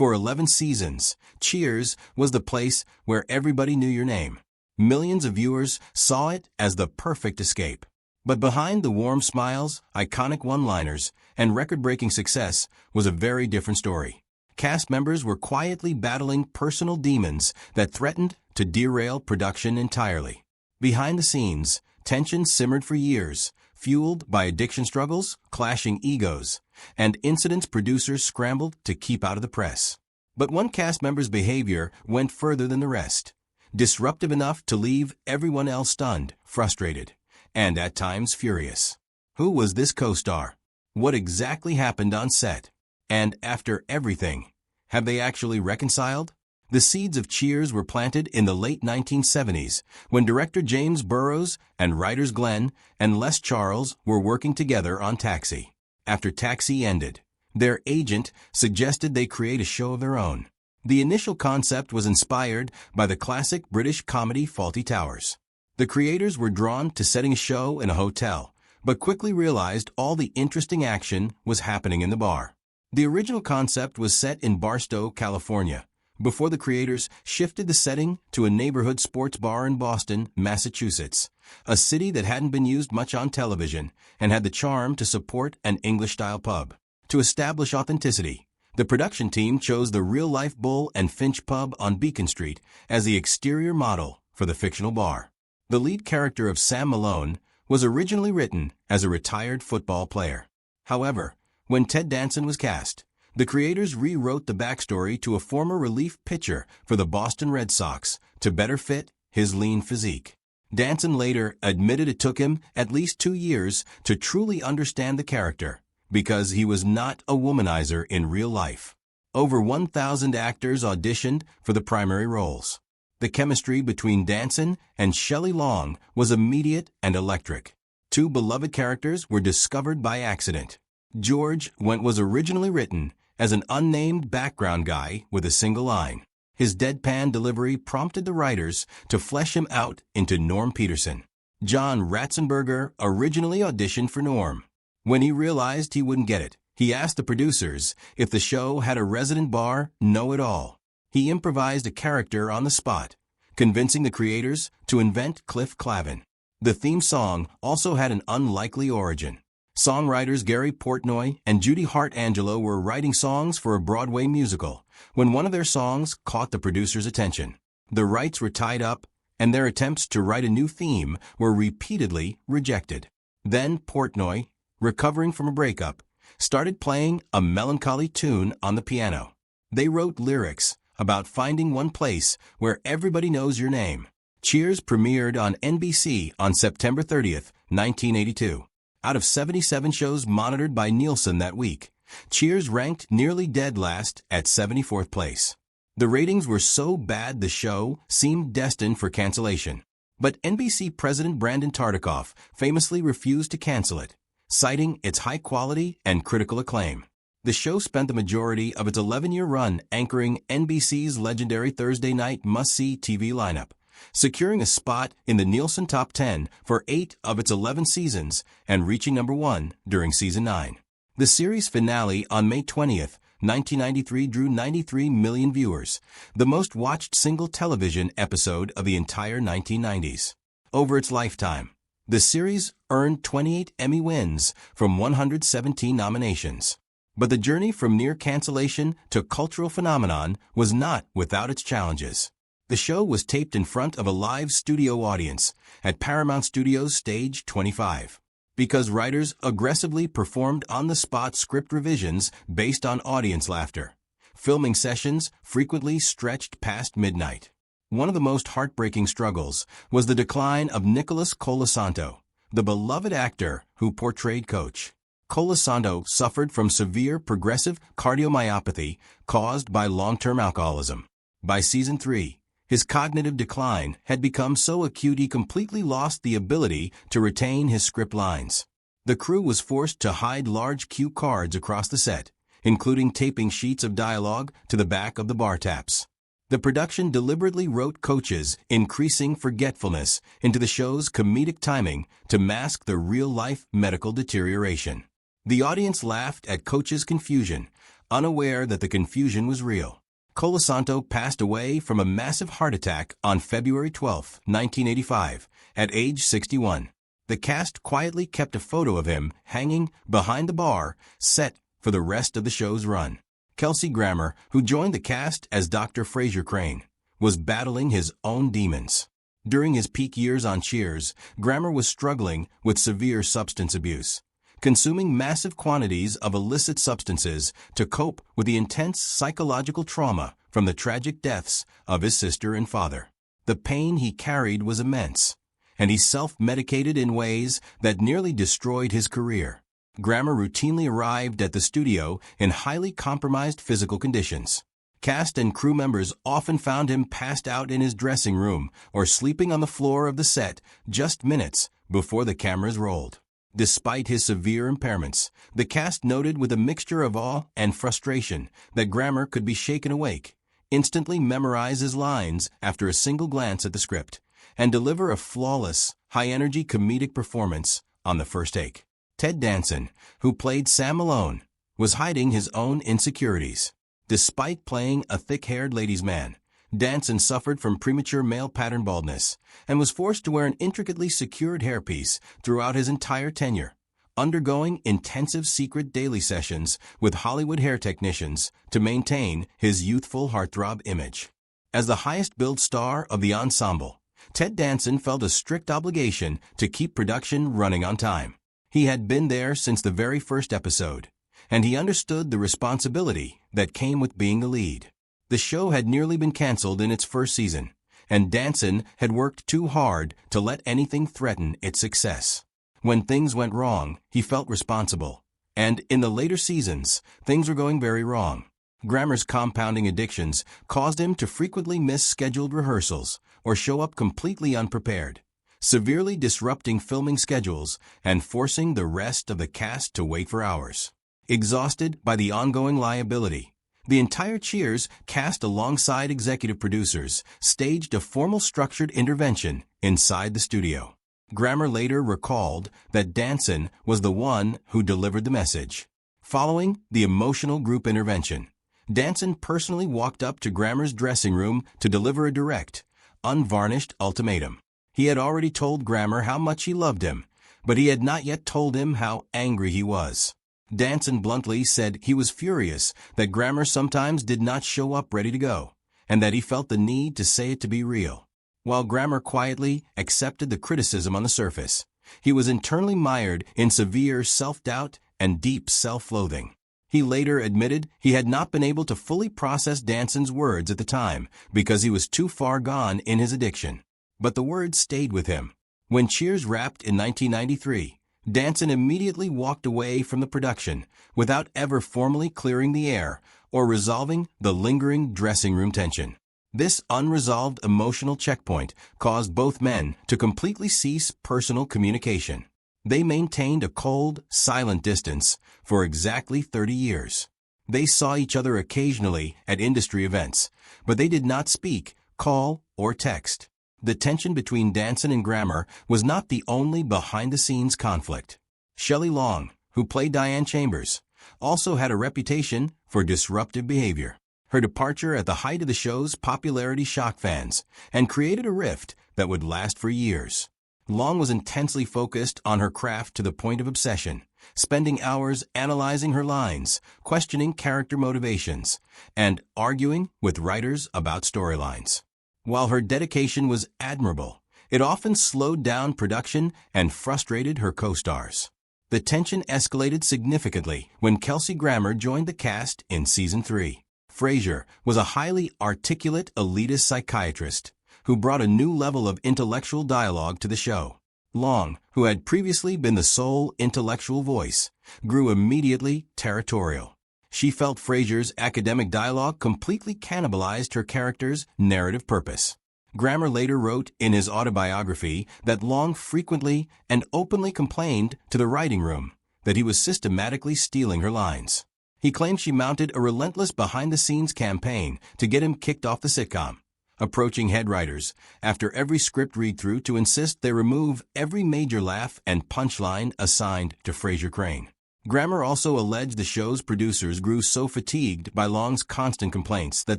For 11 seasons, Cheers was the place where everybody knew your name. Millions of viewers saw it as the perfect escape. But behind the warm smiles, iconic one-liners, and record-breaking success was a very different story. Cast members were quietly battling personal demons that threatened to derail production entirely. Behind the scenes, tension simmered for years, fueled by addiction struggles, clashing egos, and incidents producers scrambled to keep out of the press. But one cast member's behavior went further than the rest. Disruptive enough to leave everyone else stunned, frustrated, and at times furious. Who was this co-star? What exactly happened on set? And after everything, have they actually reconciled? The seeds of Cheers were planted in the late 1970s when director James Burrows and writers Glenn and Les Charles were working together on Taxi. After Taxi ended, their agent suggested they create a show of their own. The initial concept was inspired by the classic British comedy Fawlty Towers. The creators were drawn to setting a show in a hotel, but quickly realized all the interesting action was happening in the bar. The original concept was set in Barstow, California, before the creators shifted the setting to a neighborhood sports bar in Boston, Massachusetts, a city that hadn't been used much on television and had the charm to support an English-style pub. To establish authenticity, the production team chose the real-life Bull and Finch pub on Beacon Street as the exterior model for the fictional bar. The lead character of Sam Malone was originally written as a retired football player. However, when Ted Danson was cast, the creators rewrote the backstory to a former relief pitcher for the Boston Red Sox to better fit his lean physique. Danson later admitted it took him at least 2 years to truly understand the character because he was not a womanizer in real life. Over 1,000 actors auditioned for the primary roles. The chemistry between Danson and Shelley Long was immediate and electric. 2 beloved characters were discovered by accident. George was originally written as an unnamed background guy with a single line. His deadpan delivery prompted the writers to flesh him out into Norm Peterson. John Ratzenberger originally auditioned for Norm. When he realized he wouldn't get it, he asked the producers if the show had a resident bar know-it-all. He improvised a character on the spot, convincing the creators to invent Cliff Clavin. The theme song also had an unlikely origin. Songwriters Gary Portnoy and Judy Hart Angelo were writing songs for a Broadway musical when one of their songs caught the producers' attention. The rights were tied up, and their attempts to write a new theme were repeatedly rejected. Then Portnoy, recovering from a breakup, started playing a melancholy tune on the piano. They wrote lyrics about finding one place where everybody knows your name. Cheers premiered on NBC on September 30th, 1982. Out of 77 shows monitored by Nielsen that week, Cheers ranked nearly dead last at 74th place. The ratings were so bad the show seemed destined for cancellation. But NBC President Brandon Tartikoff famously refused to cancel it, citing its high quality and critical acclaim. The show spent the majority of its 11-year run anchoring NBC's legendary Thursday night must-see TV lineup, securing a spot in the Nielsen Top 10 for 8 of its 11 seasons and reaching number 1 during Season 9. The series finale on May 20th, 1993 drew 93 million viewers, the most watched single television episode of the entire 1990s. Over its lifetime, the series earned 28 Emmy wins from 117 nominations. But the journey from near cancellation to cultural phenomenon was not without its challenges. The show was taped in front of a live studio audience at Paramount Studios Stage 25. Because writers aggressively performed on-the-spot script revisions based on audience laughter, filming sessions frequently stretched past midnight. One of the most heartbreaking struggles was the decline of Nicholas Colasanto, the beloved actor who portrayed Coach. Colasanto suffered from severe progressive cardiomyopathy caused by long-term alcoholism. By Season 3, his cognitive decline had become so acute he completely lost the ability to retain his script lines. The crew was forced to hide large cue cards across the set, including taping sheets of dialogue to the back of the bar taps. The production deliberately wrote Coach's increasing forgetfulness into the show's comedic timing to mask the real-life medical deterioration. The audience laughed at Coach's confusion, unaware that the confusion was real. Colasanto passed away from a massive heart attack on February 12, 1985, at age 61. The cast quietly kept a photo of him hanging behind the bar, set for the rest of the show's run. Kelsey Grammer, who joined the cast as Dr. Frasier Crane, was battling his own demons. During his peak years on Cheers, Grammer was struggling with severe substance abuse, consuming massive quantities of illicit substances to cope with the intense psychological trauma from the tragic deaths of his sister and father. The pain he carried was immense, and he self-medicated in ways that nearly destroyed his career. Grammer routinely arrived at the studio in highly compromised physical conditions. Cast and crew members often found him passed out in his dressing room or sleeping on the floor of the set just minutes before the cameras rolled. Despite his severe impairments, the cast noted with a mixture of awe and frustration that Grammer could be shaken awake, instantly memorize his lines after a single glance at the script, and deliver a flawless, high-energy comedic performance on the first take. Ted Danson, who played Sam Malone, was hiding his own insecurities. Despite playing a thick-haired ladies' man, Danson suffered from premature male pattern baldness and was forced to wear an intricately secured hairpiece throughout his entire tenure, undergoing intensive secret daily sessions with Hollywood hair technicians to maintain his youthful heartthrob image. As the highest-billed star of the ensemble, Ted Danson felt a strict obligation to keep production running on time. He had been there since the very first episode, and he understood the responsibility that came with being the lead. The show had nearly been canceled in its first season, and Danson had worked too hard to let anything threaten its success. When things went wrong, he felt responsible, and in the later seasons, things were going very wrong. Grammer's compounding addictions caused him to frequently miss scheduled rehearsals or show up completely unprepared, severely disrupting filming schedules and forcing the rest of the cast to wait for hours. Exhausted by the ongoing liability, the entire Cheers cast alongside executive producers staged a formal structured intervention inside the studio. Grammer later recalled that Danson was the one who delivered the message. Following the emotional group intervention, Danson personally walked up to Grammer's dressing room to deliver a direct, unvarnished ultimatum. He had already told Grammer how much he loved him, but he had not yet told him how angry he was. Danson bluntly said he was furious that Grammer sometimes did not show up ready to go, and that he felt the need to say it to be real. While Grammer quietly accepted the criticism on the surface, he was internally mired in severe self-doubt and deep self-loathing. He later admitted he had not been able to fully process Danson's words at the time because he was too far gone in his addiction. But the words stayed with him. When Cheers wrapped in 1993, Danson immediately walked away from the production without ever formally clearing the air or resolving the lingering dressing room tension. This unresolved emotional checkpoint caused both men to completely cease personal communication. They maintained a cold, silent distance for exactly 30 years. They saw each other occasionally at industry events, but they did not speak, call, or text. The tension between Danson and Grammer was not the only behind-the-scenes conflict. Shelley Long, who played Diane Chambers, also had a reputation for disruptive behavior. Her departure at the height of the show's popularity shocked fans and created a rift that would last for years. Long was intensely focused on her craft to the point of obsession, spending hours analyzing her lines, questioning character motivations, and arguing with writers about storylines. While her dedication was admirable, it often slowed down production and frustrated her co-stars. The tension escalated significantly when Kelsey Grammer joined the cast in Season 3. Frasier was a highly articulate elitist psychiatrist who brought a new level of intellectual dialogue to the show. Long, who had previously been the sole intellectual voice, grew immediately territorial. She felt Frasier's academic dialogue completely cannibalized her character's narrative purpose. Grammer later wrote in his autobiography that Long frequently and openly complained to the writing room that he was systematically stealing her lines. He claimed she mounted a relentless behind-the-scenes campaign to get him kicked off the sitcom, approaching head writers after every script read-through to insist they remove every major laugh and punchline assigned to Frasier Crane. Grammer also alleged the show's producers grew so fatigued by Long's constant complaints that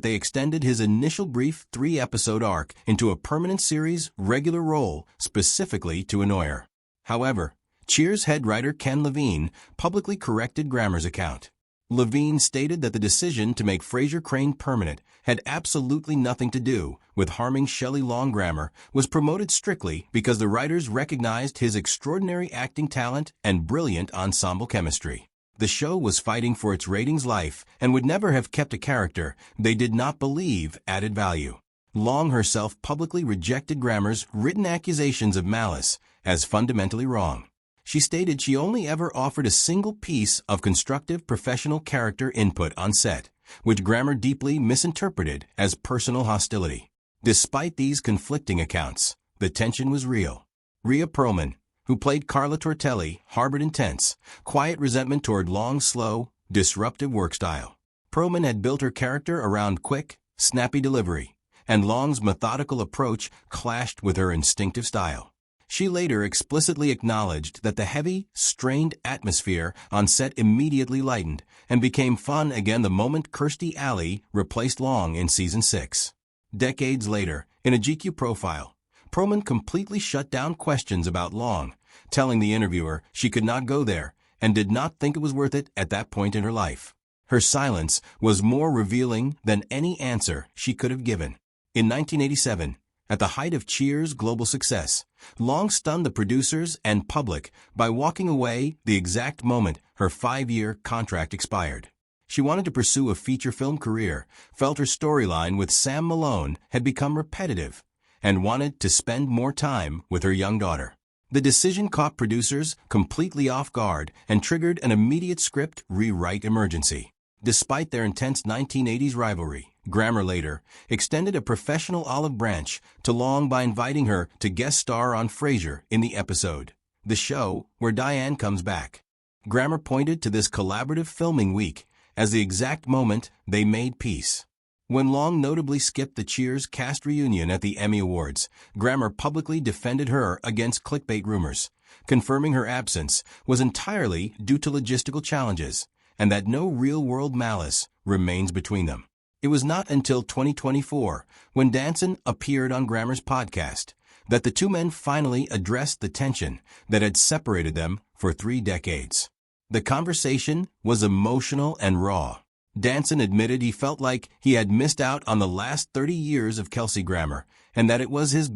they extended his initial brief 3-episode arc into a permanent series regular role specifically to annoy her. However, Cheers head writer Ken Levine publicly corrected Grammer's account. Levine stated that the decision to make Frasier Crane permanent had absolutely nothing to do with harming Shelley Long. Grammer was promoted strictly because the writers recognized his extraordinary acting talent and brilliant ensemble chemistry. The show was fighting for its ratings life and would never have kept a character they did not believe added value. Long herself publicly rejected Grammer's written accusations of malice as fundamentally wrong. She stated she only ever offered a single piece of constructive professional character input on set, which Grammer deeply misinterpreted as personal hostility. Despite these conflicting accounts, the tension was real. Rhea Perlman, who played Carla Tortelli, harbored intense, quiet resentment toward Long's slow, disruptive work style. Perlman had built her character around quick, snappy delivery, and Long's methodical approach clashed with her instinctive style. She later explicitly acknowledged that the heavy, strained atmosphere on set immediately lightened and became fun again the moment Kirstie Alley replaced Long in Season 6. Decades later, in a GQ profile, Perlman completely shut down questions about Long, telling the interviewer she could not go there and did not think it was worth it at that point in her life. Her silence was more revealing than any answer she could have given. In 1987, at the height of Cheers' global success, Long stunned the producers and public by walking away the exact moment her 5-year contract expired. She wanted to pursue a feature film career, felt her storyline with Sam Malone had become repetitive, and wanted to spend more time with her young daughter. The decision caught producers completely off guard and triggered an immediate script rewrite emergency. Despite their intense 1980s rivalry, Grammer later extended a professional olive branch to Long by inviting her to guest star on Frasier in the episode, The Show Where Diane Comes Back. Grammer pointed to this collaborative filming week as the exact moment they made peace. When Long notably skipped the Cheers cast reunion at the Emmy Awards, Grammer publicly defended her against clickbait rumors, confirming her absence was entirely due to logistical challenges and that no real-world malice remains between them. It was not until 2024, when Danson appeared on Grammer's podcast, that the two men finally addressed the tension that had separated them for 3 decades. The conversation was emotional and raw. Danson admitted he felt like he had missed out on the last 30 years of Kelsey Grammer and that it was his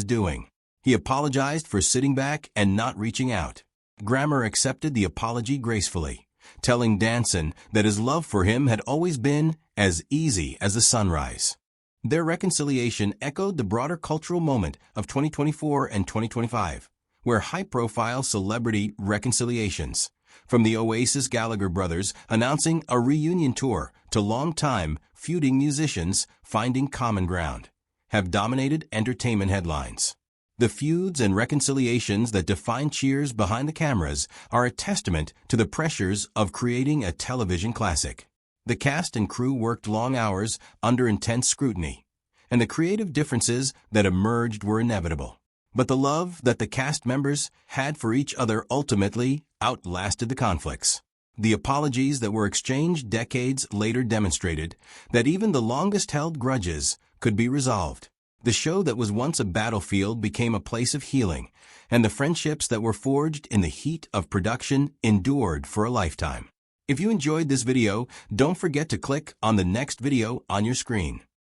doing. He apologized for sitting back and not reaching out. Grammer accepted the apology gracefully, telling Danson that his love for him had always been as easy as the sunrise. Their reconciliation echoed the broader cultural moment of 2024 and 2025, where high-profile celebrity reconciliations, from the Oasis Gallagher brothers announcing a reunion tour to long-time feuding musicians finding common ground, have dominated entertainment headlines. The feuds and reconciliations that define Cheers behind the cameras are a testament to the pressures of creating a television classic. The cast and crew worked long hours under intense scrutiny, and the creative differences that emerged were inevitable. But the love that the cast members had for each other ultimately outlasted the conflicts. The apologies that were exchanged decades later demonstrated that even the longest-held grudges could be resolved. The show that was once a battlefield became a place of healing, and the friendships that were forged in the heat of production endured for a lifetime. If you enjoyed this video, don't forget to click on the next video on your screen.